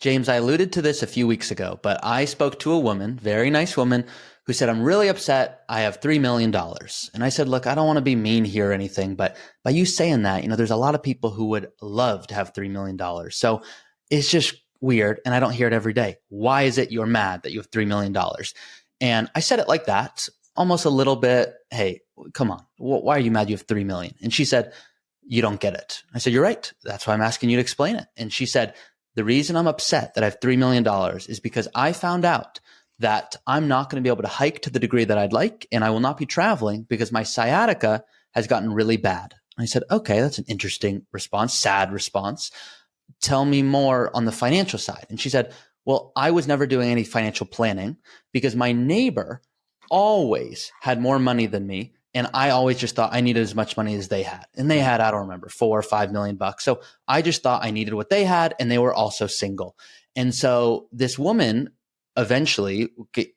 James, I alluded to this a few weeks ago, but I spoke to a woman, very nice woman, who said, I'm really upset. I have $3 million. And I said, look, I don't want to be mean here or anything, but by you saying that, there's a lot of people who would love to have $3 million. So it's just weird. And I don't hear it every day. Why is it you're mad that you have $3 million? And I said it like that, almost a little bit. Hey, come on. Why are you mad you have 3 million? And she said, you don't get it. I said, you're right. That's why I'm asking you to explain it. And she said, the reason I'm upset that I have $3 million is because I found out that I'm not going to be able to hike to the degree that I'd like, and I will not be traveling because my sciatica has gotten really bad. I said, okay, that's an interesting response, sad response. Tell me more on the financial side. And she said, well, I was never doing any financial planning because my neighbor always had more money than me. And I always just thought I needed as much money as they had. And they had, I don't remember, $4 or $5 million. So I just thought I needed what they had, and they were also single. And so this woman eventually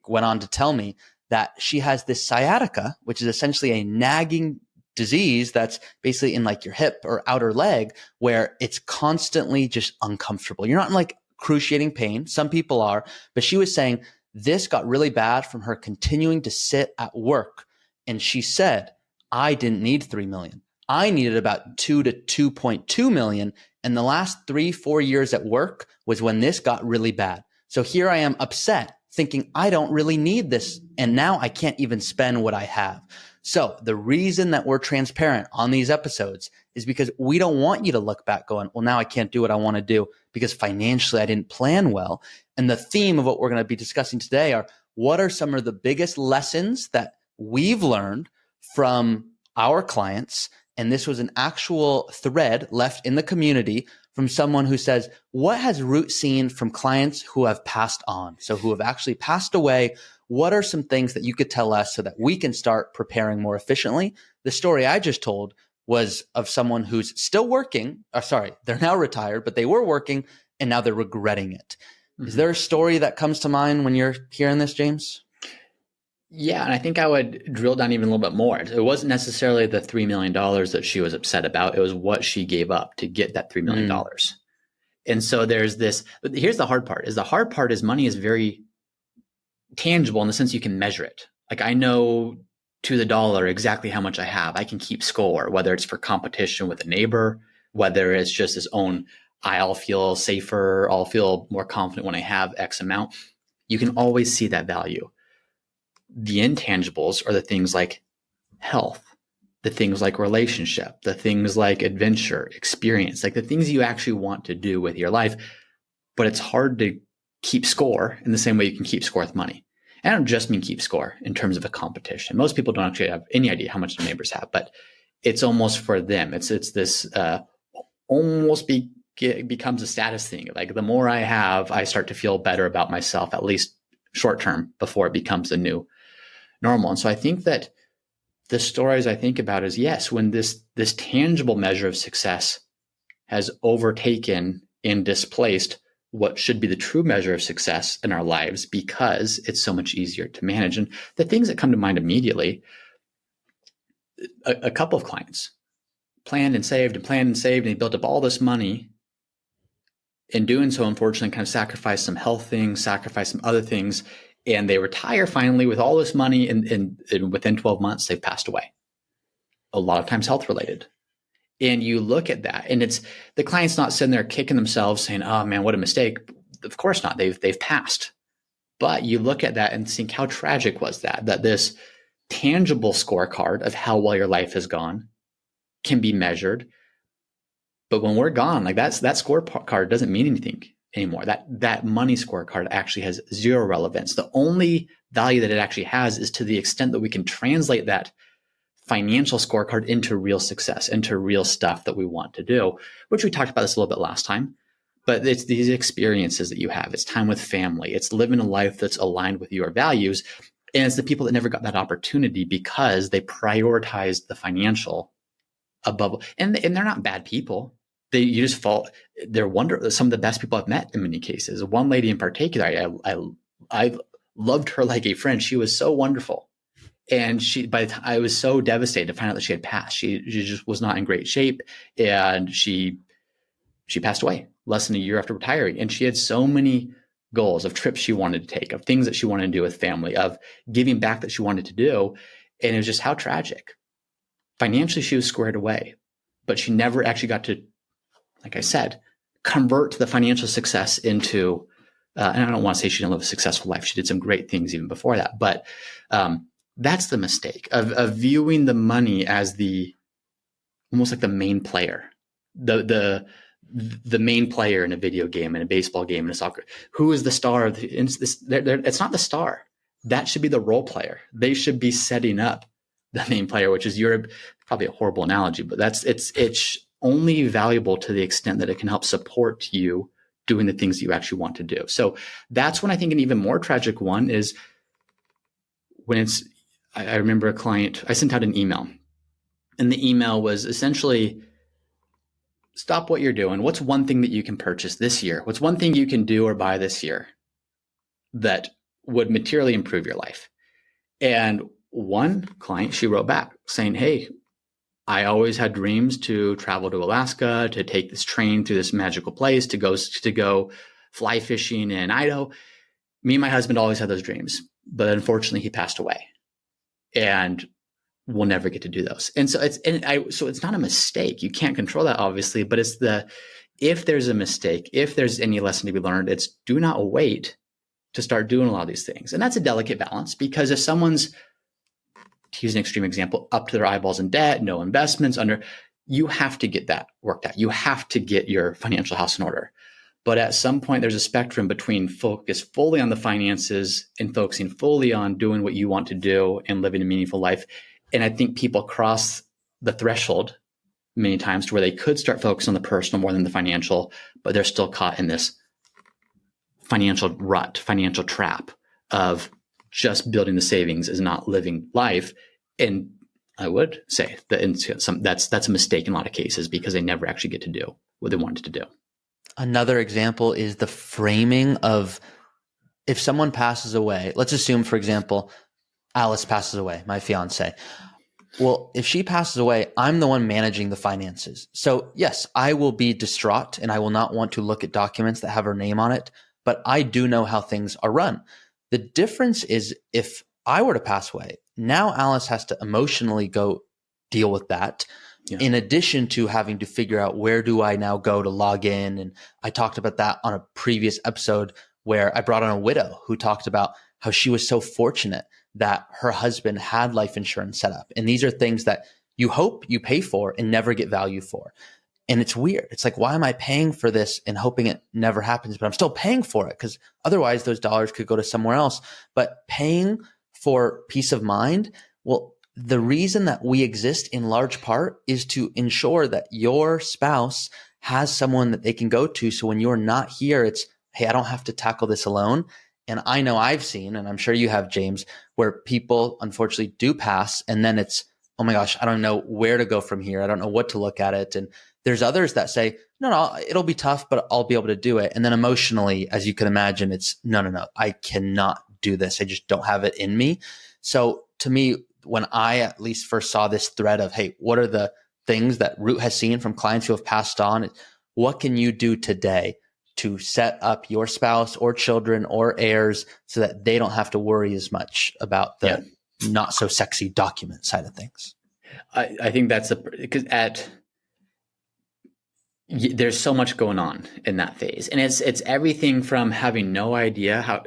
went on to tell me that she has this sciatica, which is essentially a nagging disease that's basically in like your hip or outer leg, where it's constantly just uncomfortable. You're not in like excruciating pain. Some people are, but she was saying this got really bad from her continuing to sit at work. And she said, I didn't need 3 million. I needed about 2 to 2.2 million. And the last 3-4 years at work was when this got really bad. So here I am upset thinking I don't really need this. And now I can't even spend what I have. So the reason that we're transparent on these episodes is because we don't want you to look back going, well, now I can't do what I want to do because financially I didn't plan well. And the theme of what we're going to be discussing today are what are some of the biggest lessons that we've learned from our clients. And this was an actual thread left in the community from someone who says, what has Root seen from clients who have passed on? So who have actually passed away? What are some things that you could tell us so that we can start preparing more efficiently? The story I just told was of someone who's still working. They're now retired, but they were working and now they're regretting it. Mm-hmm. Is there a story that comes to mind when you're hearing this, James? Yeah, and I think I would drill down even a little bit more. It wasn't necessarily the $3 million that she was upset about. It was what she gave up to get that $3 million. And so there's this, but here's the hard part, is money is very tangible in the sense you can measure it. Like I know to the dollar exactly how much I have. I can keep score, whether it's for competition with a neighbor, whether it's just his own, I'll feel safer, I'll feel more confident when I have X amount. You can always see that value. The intangibles are the things like health, the things like relationship, the things like adventure, experience, like the things you actually want to do with your life. But it's hard to keep score in the same way you can keep score with money. And I don't just mean keep score in terms of a competition. Most people don't actually have any idea how much their neighbors have, but it's almost for them. It's this becomes a status thing. Like the more I have, I start to feel better about myself, at least short term, before it becomes a new normal. And so I think that the stories I think about is, yes, when this tangible measure of success has overtaken and displaced what should be the true measure of success in our lives because it's so much easier to manage. And the things that come to mind immediately, a couple of clients planned and saved, and they built up all this money. In doing so, unfortunately, kind of sacrificed some health things, sacrificed some other things. And they retire finally with all this money, and within 12 months, they've passed away. A lot of times health related. And you look at that, and it's the client's not sitting there kicking themselves saying, oh man, what a mistake. Of course not. They've passed. But you look at that and think, how tragic was that this tangible scorecard of how well your life has gone can be measured. But when we're gone, like that scorecard doesn't mean anything anymore. That money scorecard actually has zero relevance. The only value that it actually has is to the extent that we can translate that financial scorecard into real success, into real stuff that we want to do, which we talked about this a little bit last time. But it's these experiences that you have. It's time with family. It's living a life that's aligned with your values. And it's the people that never got that opportunity because they prioritized the financial above. And they're not bad people. You just fall. They're some of the best people I've met in many cases. One lady in particular, I loved her like a friend. She was so wonderful, and by the time I was so devastated to find out that she had passed. She just was not in great shape, and she she passed away less than a year after retiring. And she had so many goals of trips she wanted to take, of things that she wanted to do with family, of giving back that she wanted to do. And it was just how tragic. Financially, she was squared away, but she never actually got to, like I said, convert the financial success into, and I don't want to say she didn't live a successful life. She did some great things even before that, but that's the mistake of viewing the money as almost like the main player, the main player in a video game, in a baseball game, in a soccer. Who is the star of it's not the star. That should be the role player. They should be setting up the main player, which is probably a horrible analogy, but it's only valuable to the extent that it can help support you doing the things that you actually want to do. So that's when I think an even more tragic one is when I remember a client, I sent out an email, and the email was essentially, stop what you're doing. What's one thing that you can purchase this year? What's one thing you can do or buy this year that would materially improve your life? And one client, she wrote back saying, hey, I always had dreams to travel to Alaska, to take this train through this magical place, to go fly fishing in Idaho. Me and my husband always had those dreams, but unfortunately he passed away, and we'll never get to do those. And so it's not a mistake. You can't control that, obviously, but if there's a mistake, if there's any lesson to be learned, it's do not wait to start doing a lot of these things. And that's a delicate balance, because if someone's, to use an extreme example, up to their eyeballs in debt, no investments, you have to get that worked out. You have to get your financial house in order. But at some point, there's a spectrum between focus fully on the finances and focusing fully on doing what you want to do and living a meaningful life. And I think people cross the threshold many times to where they could start focusing on the personal more than the financial, but they're still caught in this financial rut, financial trap of just building the savings is not living life. And I would say that that's a mistake in a lot of cases, because they never actually get to do what they wanted to do. Another example is the framing of, if someone passes away, let's assume, for example, Alice passes away, my fiance. Well, if she passes away, I'm the one managing the finances. So yes, I will be distraught and I will not want to look at documents that have her name on it, but I do know how things are run. The difference is, if I were to pass away, now Alice has to emotionally go deal with that. Yeah. In addition to having to figure out, where do I now go to log in? And I talked about that on a previous episode where I brought on a widow who talked about how she was so fortunate that her husband had life insurance set up. And these are things that you hope you pay for and never get value for. And it's weird. It's like, why am I paying for this and hoping it never happens? But I'm still paying for it, because otherwise those dollars could go to somewhere else. But paying for peace of mind, well, the reason that we exist in large part is to ensure that your spouse has someone that they can go to. So when you're not here, it's, hey, I don't have to tackle this alone. And I know I've seen, and I'm sure you have, James, where people unfortunately do pass, and then it's, oh my gosh, I don't know where to go from here. I don't know what to look at it. And there's others that say, no, it'll be tough, but I'll be able to do it. And then emotionally, as you can imagine, it's no, I cannot do this. I just don't have it in me. So to me, when I at least first saw this thread of, hey, what are the things that Root has seen from clients who have passed on? What can you do today to set up your spouse or children or heirs so that they don't have to worry as much about the not so sexy document side of things? I think that's because there's so much going on in that phase. And it's everything from having no idea how,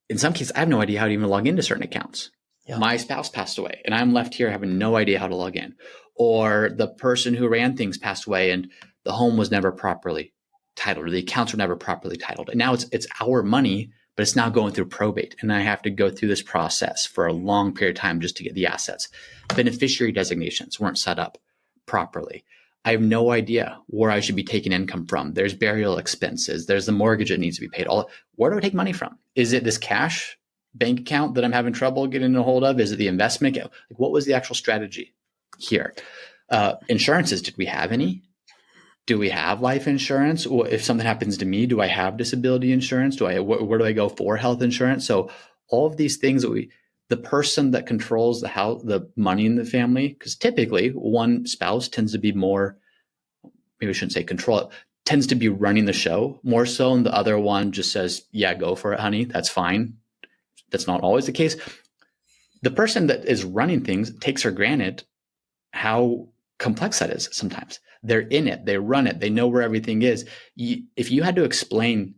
in some cases, I have no idea how to even log into certain accounts. Yeah. My spouse passed away and I'm left here having no idea how to log in. Or the person who ran things passed away and the home was never properly titled, or the accounts were never properly titled. And now it's our money, but it's now going through probate. And I have to go through this process for a long period of time just to get the assets. Beneficiary designations weren't set up properly. I have no idea where I should be taking income from. There's burial expenses. There's the mortgage that needs to be paid. Where do I take money from? Is it this cash bank account that I'm having trouble getting a hold of? Is it the investment account? Like, what was the actual strategy here? Insurances, did we have any? Do we have life insurance? If something happens to me, do I have disability insurance? Where do I go for health insurance? So all of these things that the person that controls the money in the family, because typically one spouse tends to be more, maybe I shouldn't say control it, tends to be running the show more so, and the other one just says, yeah, go for it, honey. That's fine. That's not always the case. The person that is running things takes for granted how complex that is sometimes. They're in it, they run it, they know where everything is. If you had to explain,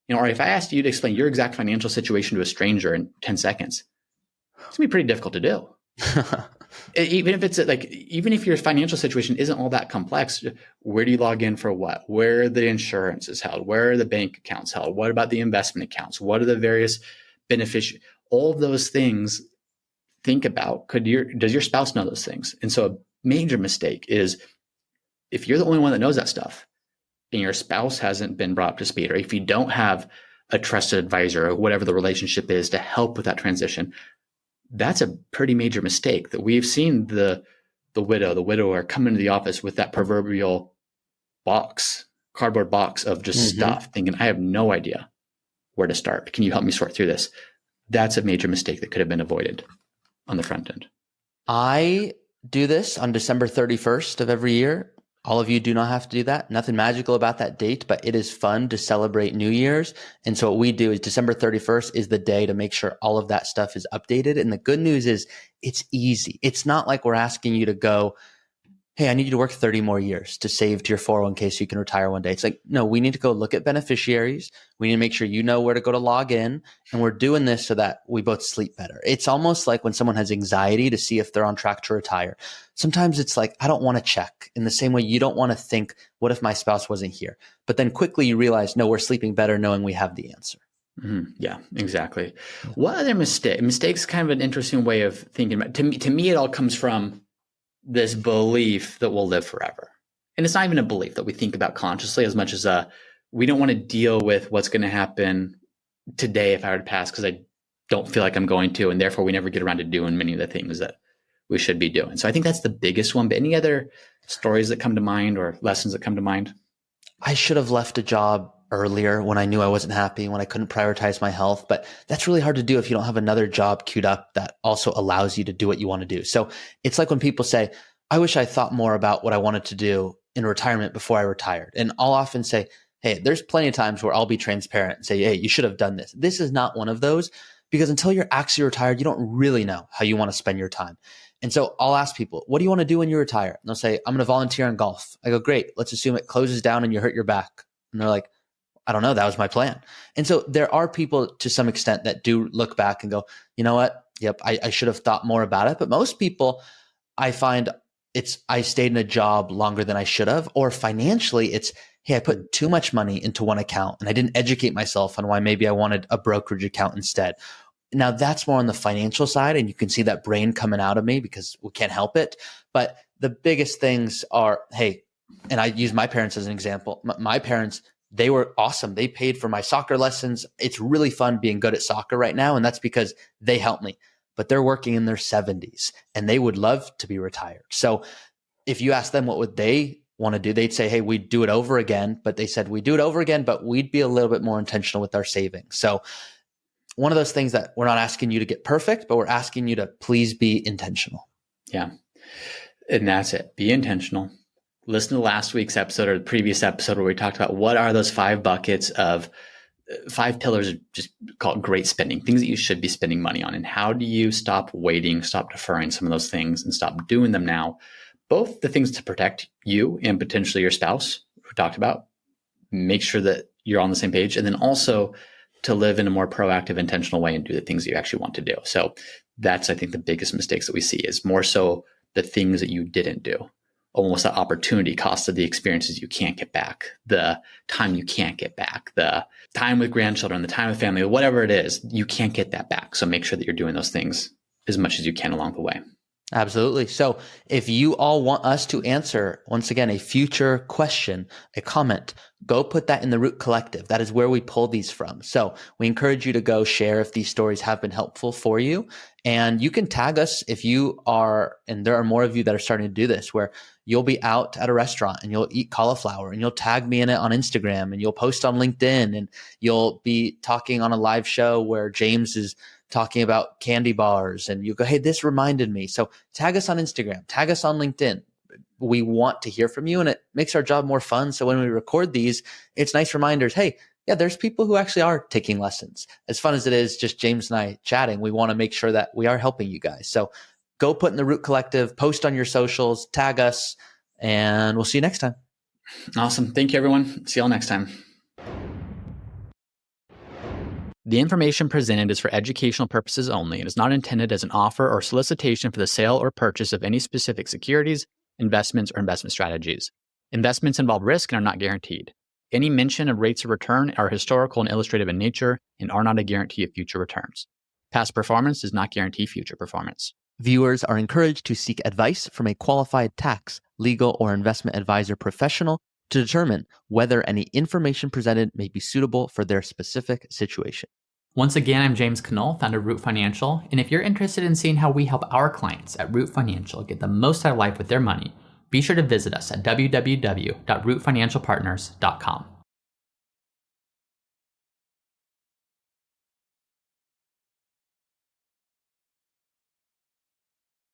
or if I asked you to explain your exact financial situation to a stranger in 10 seconds, it's gonna be pretty difficult to do. Even if your financial situation isn't all that complex, where do you log in for what? Where are the insurance is held? Where are the bank accounts held? What about the investment accounts? What are the various beneficiaries? All of those things, think about, does your spouse know those things? And so a major mistake is if you're the only one that knows that stuff and your spouse hasn't been brought up to speed, or if you don't have a trusted advisor or whatever the relationship is to help with that transition, that's a pretty major mistake. That we've seen the widower come into the office with that proverbial cardboard box of just stuff, thinking, I have no idea where to start. Can you help me sort through this? That's a major mistake that could have been avoided on the front end. I do this on December 31st of every year. All of you do not have to do that. Nothing magical about that date, but it is fun to celebrate New Year's. And so what we do is December 31st is the day to make sure all of that stuff is updated. And the good news is it's easy. It's not like we're asking you to go, hey, I need you to work 30 more years to save to your 401k so you can retire one day. It's like, no, we need to go look at beneficiaries. We need to make sure you know where to go to log in. And we're doing this so that we both sleep better. It's almost like when someone has anxiety to see if they're on track to retire. Sometimes it's like, I don't want to check, in the same way you don't want to think, what if my spouse wasn't here? But then quickly you realize, no, we're sleeping better knowing we have the answer. Mm-hmm. Yeah, exactly. What other mistakes? Kind of an interesting way of thinking about it. To me, it all comes from this belief that we'll live forever. And it's not even a belief that we think about consciously as much as we don't want to deal with what's going to happen today if I were to pass, because I don't feel like I'm going to, and therefore we never get around to doing many of the things that we should be doing. So I think that's the biggest one. But any other stories that come to mind or lessons that come to mind? I should have left a job earlier when I knew I wasn't happy, when I couldn't prioritize my health. But that's really hard to do if you don't have another job queued up that also allows you to do what you want to do. So it's like when people say, I wish I thought more about what I wanted to do in retirement before I retired. And I'll often say, hey, there's plenty of times where I'll be transparent and say, hey, you should have done this. This is not one of those, because until you're actually retired, you don't really know how you want to spend your time. And so I'll ask people, what do you want to do when you retire? And they'll say, I'm going to volunteer in golf. I go, great. Let's assume it closes down and you hurt your back. And they're like, I don't know. That was my plan. And so there are people to some extent that do look back and go, you know what? Yep, I should have thought more about it. But most people, I find I stayed in a job longer than I should have, or financially it's, hey, I put too much money into one account and I didn't educate myself on why maybe I wanted a brokerage account instead. Now that's more on the financial side, and you can see that brain coming out of me because we can't help it. But the biggest things are, hey, and I use my parents as an example. My parents, they were awesome. They paid for my soccer lessons. It's really fun being good at soccer right now. And that's because they helped me. But they're working in their 70s and they would love to be retired. So if you ask them what would they want to do, they'd say, hey, we'd do it over again. But they said, we'd do it over again, but we'd be a little bit more intentional with our savings. So one of those things that we're not asking you to get perfect, but we're asking you to please be intentional. Yeah. And that's it. Be intentional. Listen to last week's episode or the previous episode where we talked about what are those 5 buckets of 5 pillars of just called great spending, things that you should be spending money on. And how do you stop waiting, stop deferring some of those things and stop doing them now? Both the things to protect you and potentially your spouse, we talked about, make sure that you're on the same page, and then also to live in a more proactive, intentional way and do the things that you actually want to do. So that's, I think, the biggest mistakes that we see is more so the things that you didn't do. Almost the opportunity cost of the experiences you can't get back, the time you can't get back, the time with grandchildren, the time with family, whatever it is, you can't get that back. So make sure that you're doing those things as much as you can along the way. Absolutely. So if you all want us to answer, once again, a future question, a comment, go put that in the Root Collective. That is where we pull these from. So we encourage you to go share if these stories have been helpful for you. And you can tag us if you are, and there are more of you that are starting to do this, where you'll be out at a restaurant and you'll eat cauliflower and you'll tag me in it on Instagram and you'll post on LinkedIn and you'll be talking on a live show where James is talking about candy bars and you go, hey, this reminded me. So tag us on Instagram, tag us on LinkedIn, we want to hear from you, and it makes our job more fun. So when we record these, it's nice reminders. Hey, yeah, there's people who actually are taking lessons. As fun as it is, just James and I chatting, we want to make sure that we are helping you guys. So go put in the Root Collective, post on your socials, tag us, and we'll see you next time. Awesome. Thank you, everyone. See y'all next time. The information presented is for educational purposes only and is not intended as an offer or solicitation for the sale or purchase of any specific securities, investments, or investment strategies. Investments involve risk and are not guaranteed. Any mention of rates of return are historical and illustrative in nature and are not a guarantee of future returns. Past performance does not guarantee future performance. Viewers are encouraged to seek advice from a qualified tax, legal, or investment advisor professional to determine whether any information presented may be suitable for their specific situation. Once again, I'm James Knoll, founder of Root Financial, and if you're interested in seeing how we help our clients at Root Financial get the most out of life with their money, be sure to visit us at www.rootfinancialpartners.com.